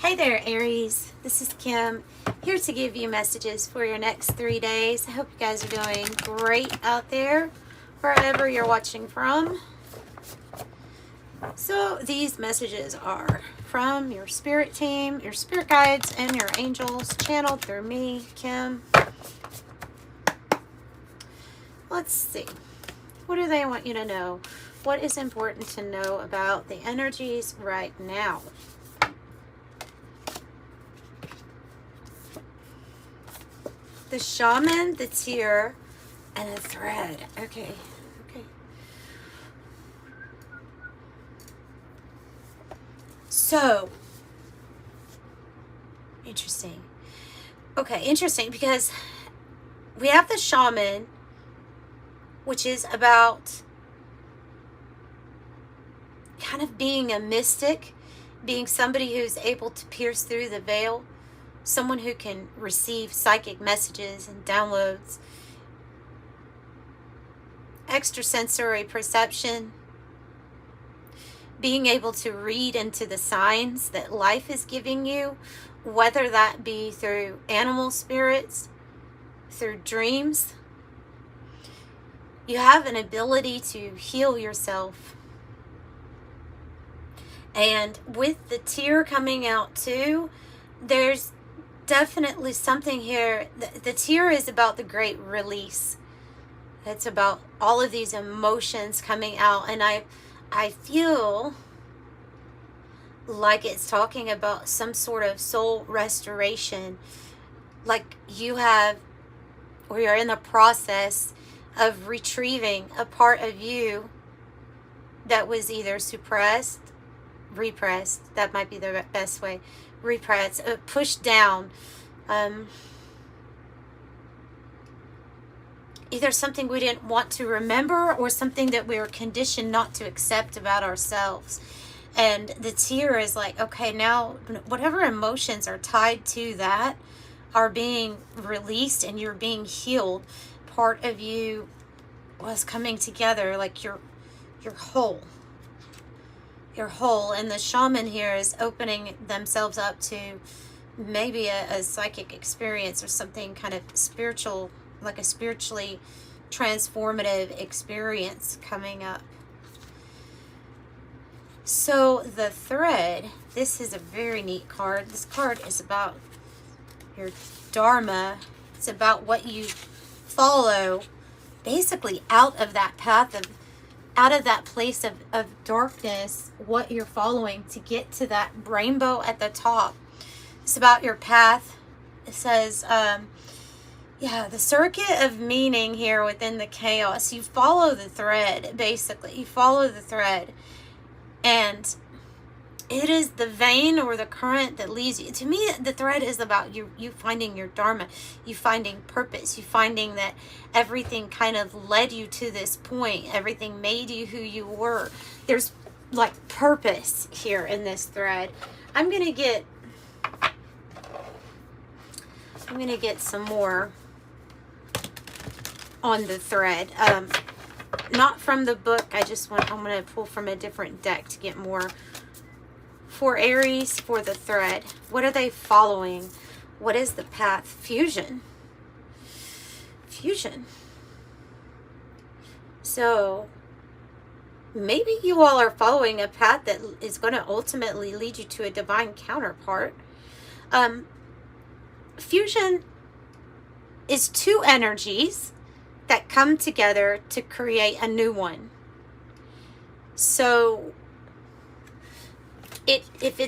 Hey there, Aries. This is Kim, here to give you messages for your next 3 days. I hope you guys are doing great out there, wherever you're watching from. So these messages are from your spirit team, your spirit guides, and your angels, channeled through me, Kim. Let's see. What do they want you to know? What is important to know about the energies right now? The shaman, the tear, and a thread. Okay. So, interesting. Okay, interesting, because we have the shaman, which is about kind of being a mystic, being somebody who's able to pierce through the veil, someone who can receive psychic messages and downloads, extrasensory perception, being able to read into the signs that life is giving you, whether that be through animal spirits, through dreams. You have an ability to heal yourself. And with the tear coming out too, there's definitely something here. The tear is about the great release. It's about all of these emotions coming out. And I feel like it's talking about some sort of soul restoration. Like you have, or you're in the process of retrieving a part of you that was either suppressed, repressed, that might be the best way, repressed, pushed down, either something we didn't want to remember or something that we were conditioned not to accept about ourselves. And the tear is like, okay, now whatever emotions are tied to that are being released and you're being healed. Part of you was coming together, like you're whole. You're whole. And the shaman here is opening themselves up to maybe a psychic experience or something kind of spiritual, like a spiritually transformative experience coming up. So the thread, this is a very neat card. This card is about your dharma. It's about what you follow, basically out of that path of, out of that place of darkness, what you're following to get to that rainbow at the top. It's about your path. It says, yeah, the circuit of meaning here within the chaos. You follow the thread, basically. You follow the thread. And it is the vein or the current that leads you. To me, the thread is about you finding your dharma, you finding purpose, you finding that everything kind of led you to this point. Everything made you who you were. There's like purpose here in this thread. I'm going to get some more on the thread. Not from the book. I'm going to pull from a different deck to get more. For Aries, for the thread, what are they following? What is the path? Fusion. So maybe you all are following a path that is going to ultimately lead you to a divine counterpart. Fusion is two energies that come together to create a new one. So if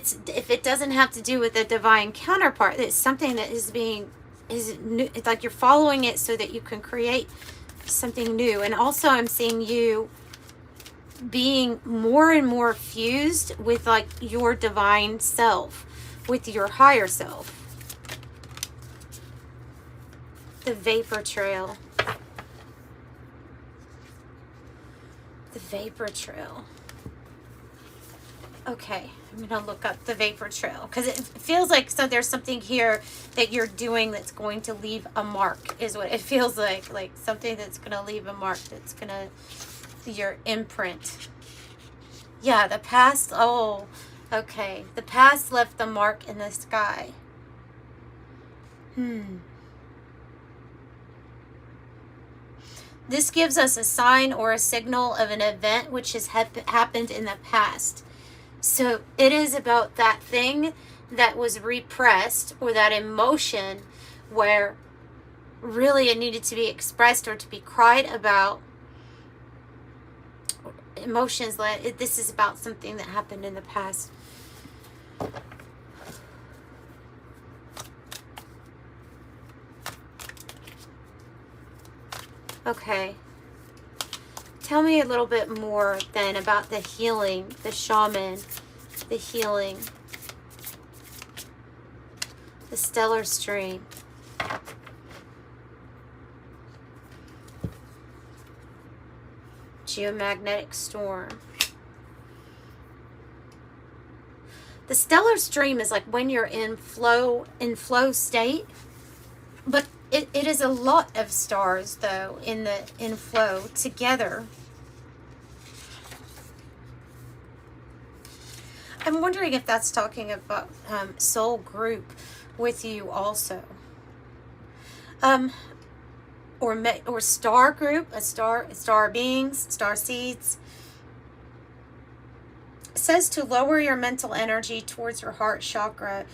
it doesn't have to do with a divine counterpart, it's something that is new. It's like you're following it so that you can create something new. And also I'm seeing you being more and more fused with like your divine self, with your higher self. The vapor trail. The vapor trail. Okay, I'm going to look up the vapor trail because it feels like there's something here that you're doing that's going to leave a mark, is what it feels like something that's going to leave a mark, that's going to, your imprint. Yeah, the past, oh, Okay, the past left the mark in the sky. This gives us a sign or a signal of an event which has happened in the past. So it is about that thing that was repressed, or that emotion where really it needed to be expressed or to be cried about. Emotions, this is about something that happened in the past. Okay. Tell me a little bit more then about the healing, the shaman, the healing, the stellar stream. Geomagnetic storm. The stellar stream is like when you're in flow state, but it is a lot of stars though in flow together. I'm wondering if that's talking about soul group with you also. Or star group, star beings, star seeds. It says to lower your mental energy towards your heart chakra,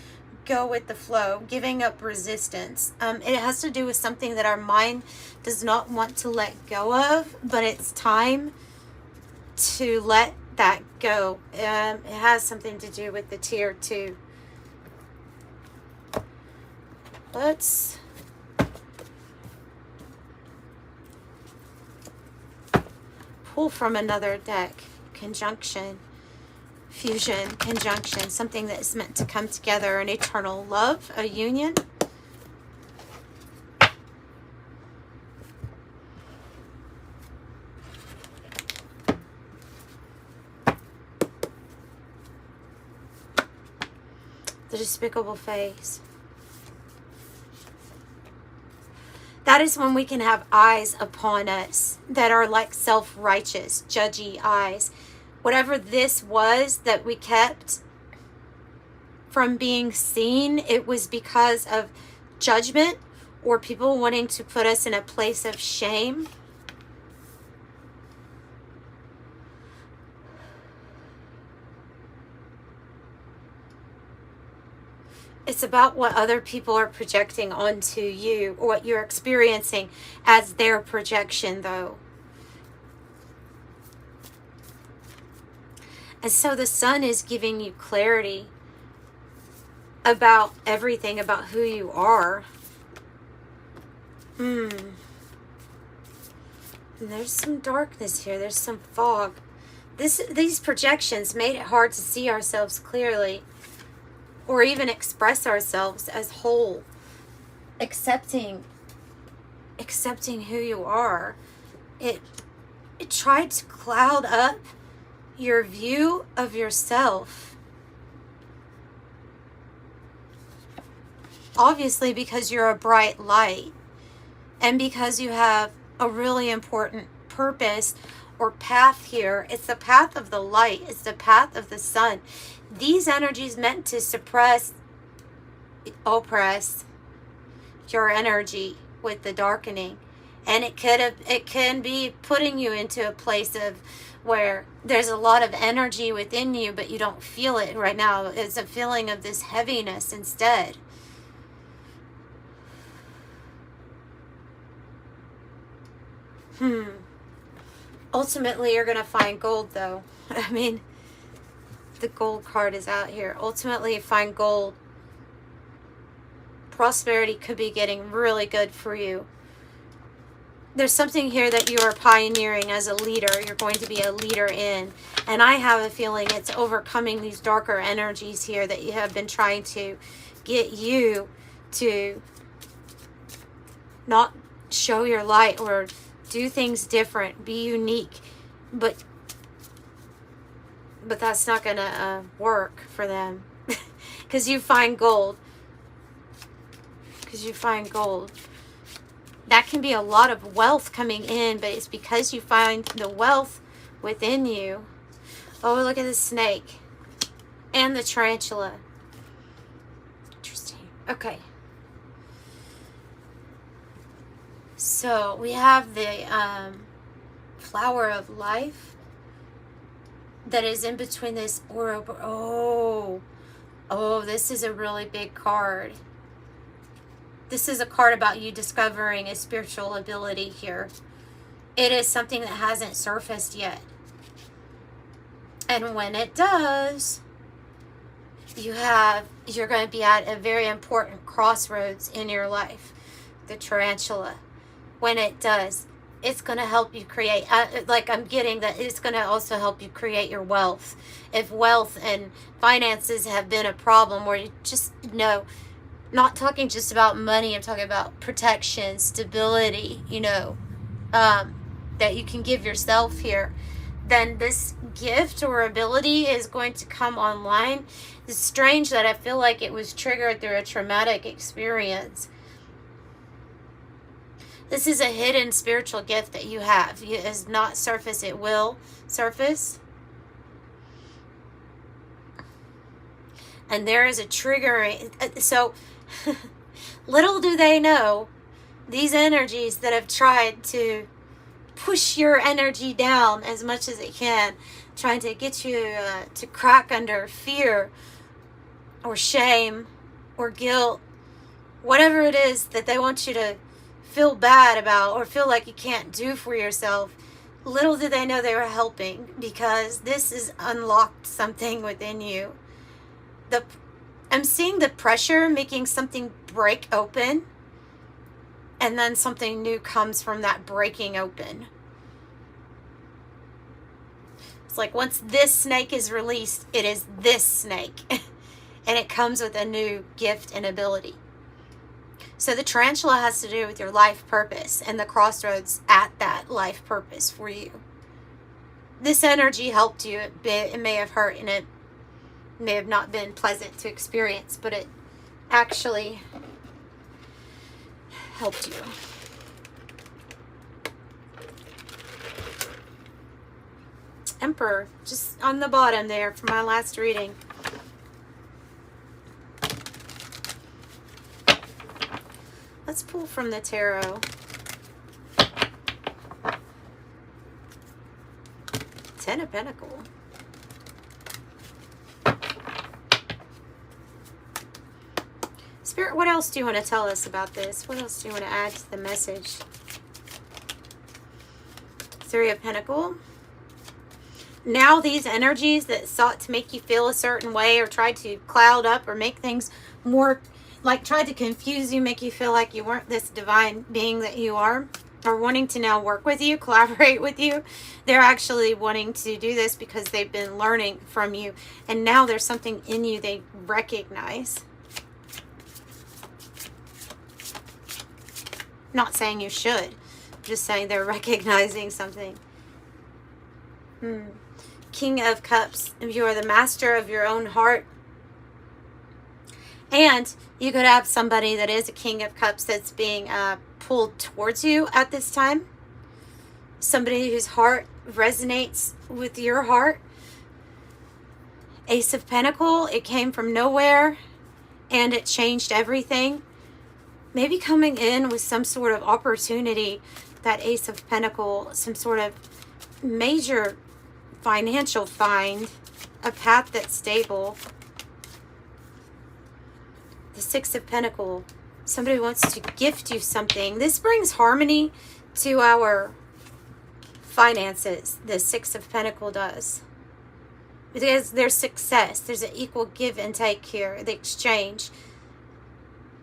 go with the flow, giving up resistance. It has to do with something that our mind does not want to let go of, but it's time to let that go. It has something to do with the tier 2. Let's pull from another deck. Conjunction, fusion, conjunction, something that is meant to come together, an eternal love, a union. The despicable phase. That is when we can have eyes upon us that are like self-righteous, judgy eyes. Whatever this was that we kept from being seen, it was because of judgment or people wanting to put us in a place of shame. It's about what other people are projecting onto you, or what you're experiencing as their projection, though. And so the sun is giving you clarity about everything, about who you are. And there's some darkness here. There's some fog. These projections made it hard to see ourselves clearly, or even express ourselves as whole. Accepting who you are. It tried to cloud up your view of yourself. Obviously, because you're a bright light, and because you have a really important purpose or path here. It's the path of the light. It's the path of the sun. These energies meant to suppress, oppress your energy with the darkening. And it can be putting you into a place of where there's a lot of energy within you, but you don't feel it right now. It's a feeling of this heaviness instead. Ultimately, you're going to find gold, though. I mean, the gold card is out here. Ultimately, find gold. Prosperity could be getting really good for you. There's something here that you are pioneering as a leader. You're going to be a leader in. And I have a feeling it's overcoming these darker energies here that you have been trying to get you to not show your light or do things different, be unique. But that's not going to work for them. Because you find gold. That can be a lot of wealth coming in, but it's because you find the wealth within you. Oh, look at the snake. and the tarantula. Interesting. Okay. So we have the flower of life that is in between this aura. Oh, this is a really big card. This is a card about you discovering a spiritual ability here. It is something that hasn't surfaced yet. And when it does, you're going to be at a very important crossroads in your life. The tarantula. When it does, it's going to help you create, like I'm getting that it's going to also help you create your wealth. If wealth and finances have been a problem, or you just know, not talking just about money, I'm talking about protection, stability, that you can give yourself here, then this gift or ability is going to come online. It's strange that I feel like it was triggered through a traumatic experience. This is a hidden spiritual gift that you have. It has not surfaced. It will surface. And there is a triggering. So, little do they know, these energies that have tried to push your energy down as much as it can, trying to get you to crack under fear or shame or guilt, whatever it is that they want you to feel bad about or feel like you can't do for yourself, little did they know they were helping, because this has unlocked something within you. I'm seeing the pressure making something break open, and then something new comes from that breaking open. It's like once this snake is released, it is this snake. And it comes with a new gift and ability. So the tarantula has to do with your life purpose and the crossroads at that life purpose for you. This energy helped you. It may have hurt, and it may have not been pleasant to experience, but it actually helped you. Emperor, just on the bottom there for my last reading. Let's pull from the tarot. Ten of Pentacles. Spirit, what else do you want to tell us about this? What else do you want to add to the message? Three of Pentacles. Now these energies that sought to make you feel a certain way or tried to cloud up or make things more, like tried to confuse you, make you feel like you weren't this divine being that you are wanting to now work with you, collaborate with you. They're actually wanting to do this because they've been learning from you. And now there's something in you they recognize. Not saying you should. Just saying they're recognizing something. King of Cups. You are the master of your own heart. And you could have somebody that is a King of Cups that's being pulled towards you at this time. Somebody whose heart resonates with your heart. Ace of Pentacles. It came from nowhere and it changed everything. Maybe coming in with some sort of opportunity, that Ace of Pentacles, some sort of major financial find, a path that's stable. The Six of Pentacles, somebody wants to gift you something. This brings harmony to our finances. The Six of Pentacles does. Because there's success. There's an equal give and take here, the exchange.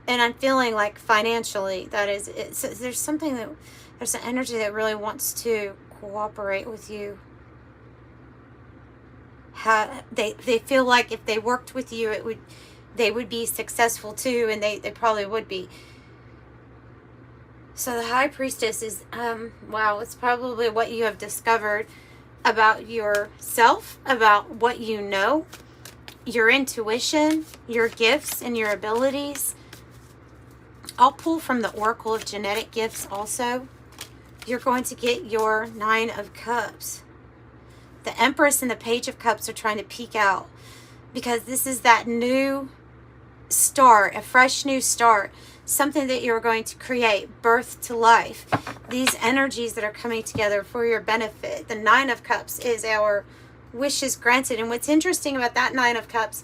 And I'm feeling like financially, that is, there's something that, there's an energy that really wants to cooperate with you. They feel like if they worked with you, they would be successful too, and they probably would be. So the High Priestess is, wow, it's probably what you have discovered about yourself, about what you know, your intuition, your gifts, and your abilities. I'll pull from the Oracle of Genetic Gifts also. You're going to get your Nine of Cups. The Empress and the Page of Cups are trying to peek out. because this is that new start, a fresh new start, something that you're going to create, birth to life. These energies that are coming together for your benefit. The Nine of Cups is our wishes granted. And what's interesting about that Nine of Cups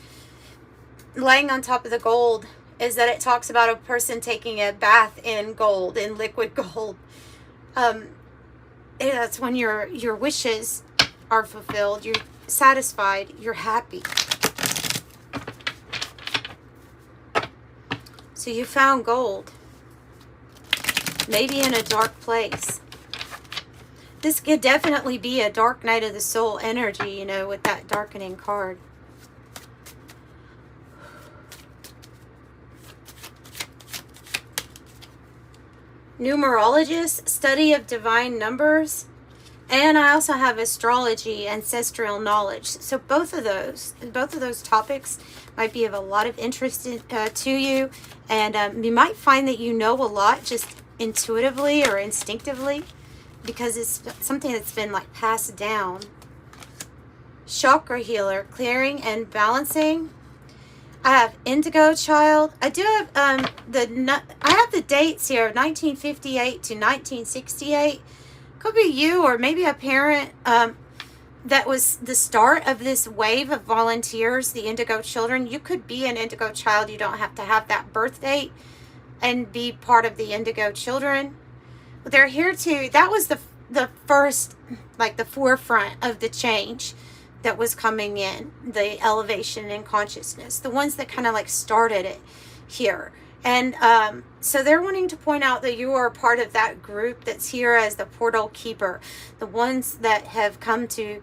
laying on top of the gold is that it talks about a person taking a bath in gold, in liquid gold. That's when your wishes are fulfilled, you're satisfied, you're happy. So you found gold, maybe in a dark place. This could definitely be a dark night of the soul energy, you know, with that darkening card. Numerologist, study of divine numbers, and I also have astrology, ancestral knowledge. So both of those topics might be of a lot of interest to you, and you might find that you know a lot just intuitively or instinctively because it's something that's been like passed down. Chakra healer, clearing and balancing. I have indigo child. I do have I have the dates here, 1958 to 1968. Could be you or maybe a parent that was the start of this wave of volunteers, the indigo children. You could be an indigo child. You don't have to have that birth date and be part of the indigo children. But they're here to, that was the first, like the forefront of the change that was coming in, the elevation in consciousness, the ones that kind of like started it here. And so they're wanting to point out that you are part of that group that's here as the portal keeper, the ones that have come to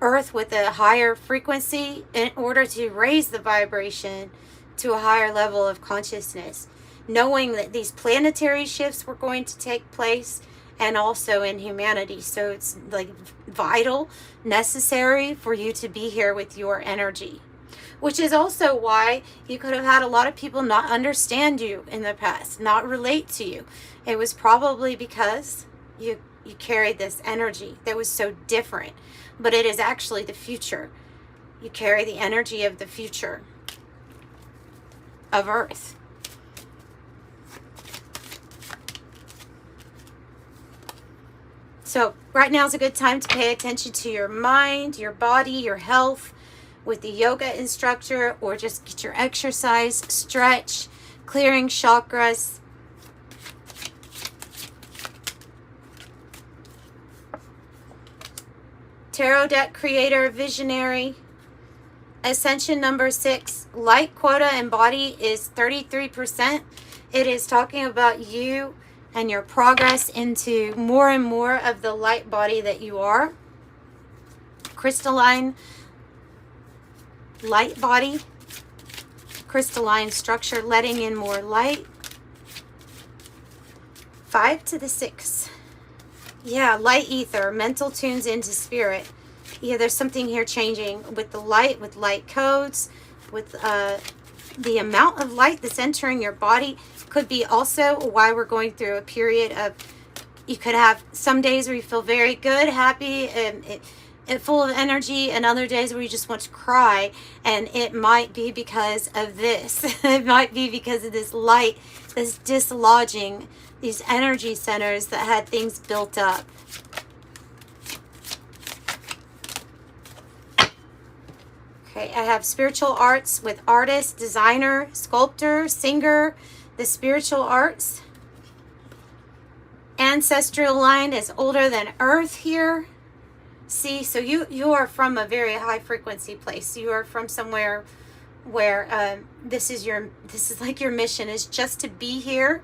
Earth with a higher frequency in order to raise the vibration to a higher level of consciousness, knowing that these planetary shifts were going to take place and also in humanity. So it's like vital, necessary for you to be here with your energy. Which is also why you could have had a lot of people not understand you in the past, not relate to you. It was probably because you carried this energy that was so different. But it is actually the future. You carry the energy of the future of Earth. So right now is a good time to pay attention to your mind, your body, your health, with the yoga instructor, or just get your exercise, stretch, clearing chakras. Tarot deck creator, visionary. Ascension number 6, light quota and body is 33%. It is talking about you and your progress into more and more of the light body that you are. Crystalline light body, crystalline structure, letting in more light. 5 to the 6. Yeah, light ether, mental tunes into spirit. Yeah, there's something here changing with the light, with light codes, with the amount of light that's entering your body. Could be also why we're going through a period of, you could have some days where you feel very good, happy, and full of energy, and other days where you just want to cry, and it might be because of this. It might be because of this light that's dislodging these energy centers that had things built up. Okay, I have spiritual arts with artist, designer, sculptor, singer, the spiritual arts. Ancestral line is older than Earth here. See, so you are from a very high frequency place. You are from somewhere where this is like your mission is just to be here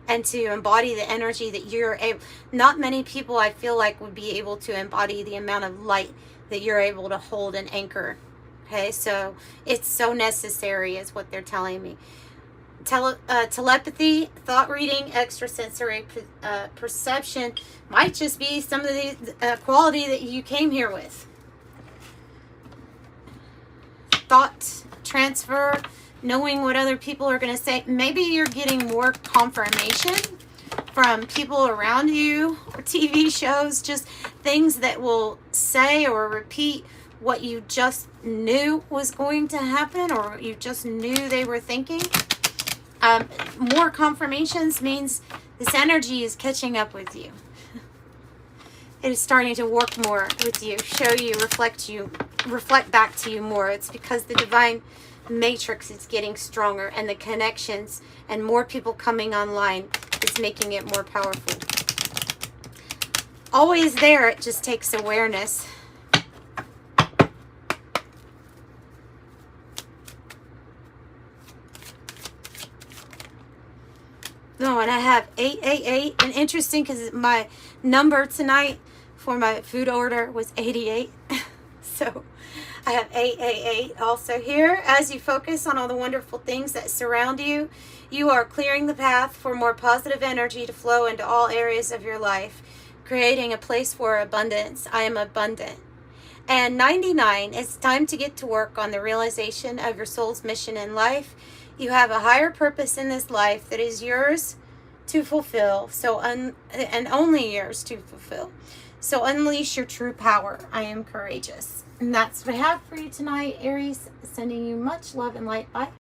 and to embody the energy that you're able. Not many people, I feel like, would be able to embody the amount of light that you're able to hold and anchor. Okay, so it's so necessary is what they're telling me. Telepathy, thought reading, extrasensory perception might just be some of the quality that you came here with. Thought transfer, knowing what other people are going to say. Maybe you're getting more confirmation from people around you or TV shows, just things that will say or repeat what you just knew was going to happen, or you just knew they were thinking. More confirmations means this energy is catching up with you. It is starting to work more with you, show you, reflect back to you more. It's because the divine matrix is getting stronger, and the connections and more people coming online is making it more powerful. Always there, it just takes awareness. No, and I have 888, and interesting because my number tonight for my food order was 88. So I have 888 also here. As you focus on all the wonderful things that surround you, you are clearing the path for more positive energy to flow into all areas of your life, creating a place for abundance. I am abundant. And 99, it's time to get to work on the realization of your soul's mission in life. You have a higher purpose in this life that is yours to fulfill, and only yours to fulfill. So unleash your true power. I am courageous. And that's what I have for you tonight, Aries. Sending you much love and light. Bye.